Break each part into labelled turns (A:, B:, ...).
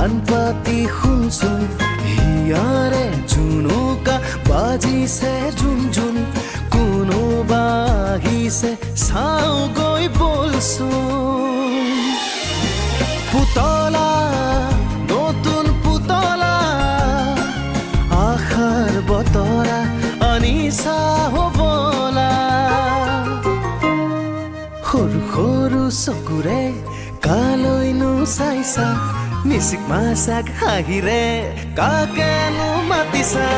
A: কাণ পাতি শুনচোন হিয়াৰে জুনুকা বাজিছে জুন জুন কোনোবা আহিছে চাওঁগৈ বলচোন পুতলা নতুন পুতলা আশাৰ বতৰা আনিছা হ'বলা সৰু সৰু চকুৰে কালৈনো চাইছা মিচিক মাছাক হাঁহিৰে কাকেনো মাতিছা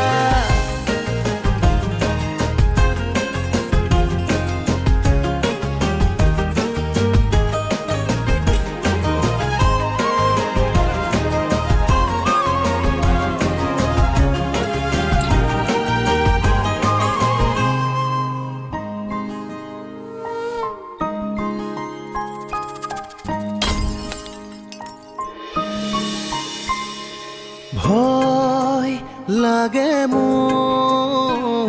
A: ভয় লাগে মোৰ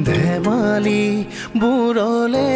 A: ধেমালি বোৰলে